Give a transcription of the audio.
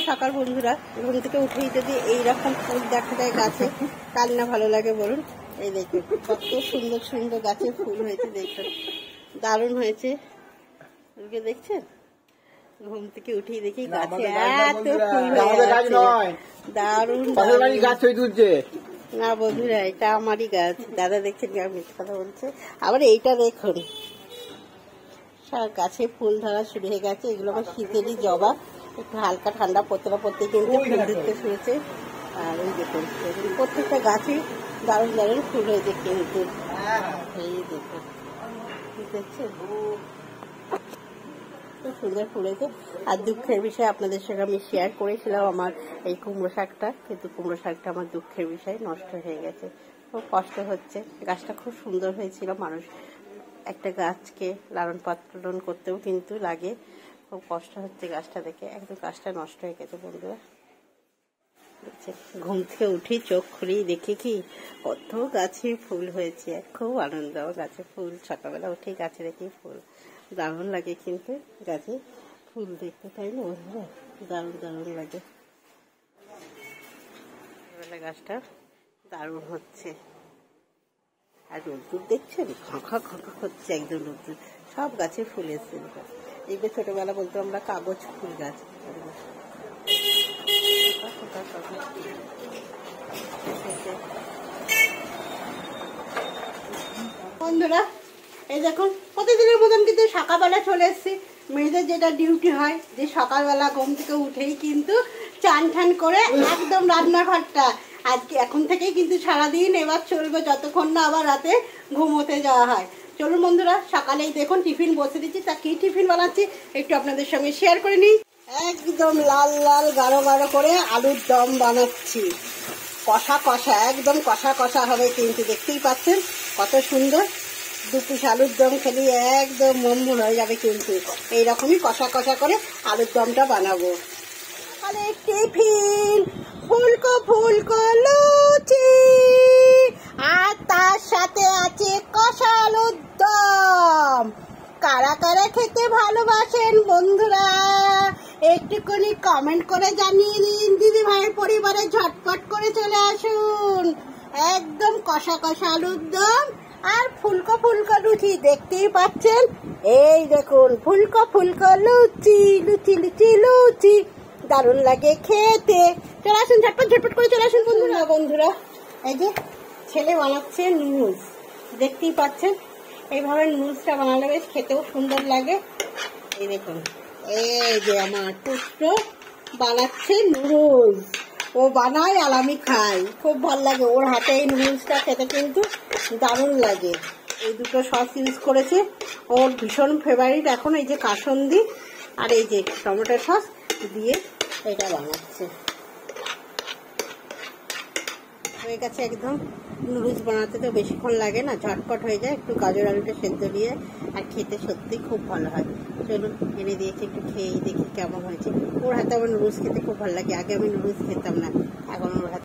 সকাল বন্ধুরা, ঘুম থেকে উঠেই যদি এইরকম ফুল দেখা যায় গাছে, কার না ভালো লাগে বলুন। এই দেখুন কত সুন্দর সুন্দর গাছে ফুল হয়েছে, দেখুন দারুণ হয়েছে। ফুলকে দেখছেন? ঘুম থেকে উঠেই দেখি গাছে এত ফুল হয়ে আছে, দারুণ গাছ তুলছে না বন্ধুরা, এটা আমারই গাছ। দাদা দেখছেন মিথ্যে কথা বলছে। আবার এইটা দেখুন, গাছে ফুল ধরা শুরু হয়ে গেছে। এগুলো আমার শীতেরই জবা, একটু হালকা ঠান্ডা পড়তে কিন্তু ফুল দিতে শুরুছে। আর ওই দেখুন প্রত্যেকটা গাছে দারুণ দারুণ ফুল হয়েছে কিন্তু। এই দেখুন দেখছেন খুব সুন্দর ফুল হয়েছে। আর দুঃখের বিষয় আপনাদের সঙ্গে আমি শেয়ার করেছিলাম আমার এই কুমড়ো শাকটা, কিন্তু কুমড়ো শাকটা আমার দুঃখের বিষয় নষ্ট হয়ে গেছে। খুব কষ্ট হচ্ছে। গাছটা খুব সুন্দর হয়েছিল। মানুষ একটা গাছকে লালন পালন করতেও কিন্তু লাগে, খুব কষ্ট হচ্ছে গাছটা দেখে। একদম গাছটা নষ্ট হয়ে গেছে বন্ধুরা। ঘুম থেকে উঠি চোখ খুলেই দেখি কি কত গাছে ফুল হয়েছে। খুব আনন্দ গাছে ফুল, সকালবেলা উঠে গাছে দেখি ফুল, দারুণ লাগে কিন্তু গাছে ফুল দেখতে, তাই না বন্ধুরা? দারুণ দারুণ লাগে। গাছটা দারুণ হচ্ছে। আর রোদ্দুর দেখছেন, খোঁখা খোঁখা হচ্ছে একদম রোদ্দুর। সব গাছে ফুল এসছে। এইগুলো ছোটবেলা বলতো আমরা কাগজ ফুল গাছ। বন্ধুরা এই দেখুন, প্রতিদিনের মতন কিন্তু সকালবেলা চলে এসছি। মেয়েদের যেটা ডিউটি হয় যে সকালবেলা ঘুম থেকে উঠেই কিন্তু চান ঠান করে একদম রান্নাঘরটা আজকে এখন থেকেই কিন্তু সারাদিন এবার চলবে, যতক্ষণ না আবার রাতে ঘুমোতে যাওয়া হয়। চলুন বন্ধুরা, সকালেই দেখুন টিফিন বসে দিচ্ছি। তা কি টিফিন বানাচ্ছি একটু আপনাদের সঙ্গে শেয়ার করে নিই। একদম লাল লাল গাঢ় গাঢ় করে আলুর দম বানাচ্ছি। কষা কষা, একদম কষা কষা হবে কিন্তু, দেখতেই পাচ্ছেন কত সুন্দর। 2 পিস আলুর দম খেলে একদম মনমন হয়ে যাবে কিন্তু। এইরকমই কষা কষা করে আলুর দমটা বানাবো। সকালে টিফিন ফুলকো ফুলকো লুচি, আর তার সাথে আছে কষা আলুর দম। কারা কারা খেতে ভালোবাসেন বন্ধুরা একটুখানি কমেন্ট করে জানিয়ে দিন। দিদি ভাইয়ের পরিবারে ঝটপট করে চলে আসুন। একদম কষা কষা আলুর দম আর ফুলকো ফুলকো লুচি, দেখতেই পাচ্ছেন। এই দেখুন ফুলকো ফুলকো লুচি, লুচি লুচি লুচি, দারুণ লাগে খেতে। চলে আসুন ঝটপট ঝটপট করে চলে আসুন বন্ধুরা। বন্ধুরা এই যে ছেলে বানাচ্ছে নুডলস, দেখতেই পাচ্ছেন। এইভাবে নুডলসটা বানালে বেশ খেতেও সুন্দর লাগে। এই দেখুন, এই যে আমার পুত্র বানাচ্ছে নুডলস। ও বানায় আর আমি খাই, খুব ভালো লাগে ওর হাতে এই নুডলসটা খেতে কিন্তু দারুণ লাগে। এই দুটো সস ইউজ করেছে, ওর ভীষণ ফেভারিট এখন। এই যে কাসন্দি আর এই যে টমেটো সস দিয়ে এটা বানাচ্ছে। হয়ে গেছে একদম। নুডলস বানাতে তো বেশিক্ষণ লাগে না, ঝটপট হয়ে যায়। একটু গাজর আলুটা সেদ্ধ দিয়ে, আর খেতে সত্যি খুব ভালো হয়। চলুন এনে দিয়েছি, একটু খেয়েই দেখি কেমন হয়েছে। ওর হাতে আমার নুডলস খেতে খুব ভালো লাগে। আগে আমি নুডলস খেতাম না, এখন ওর হাতে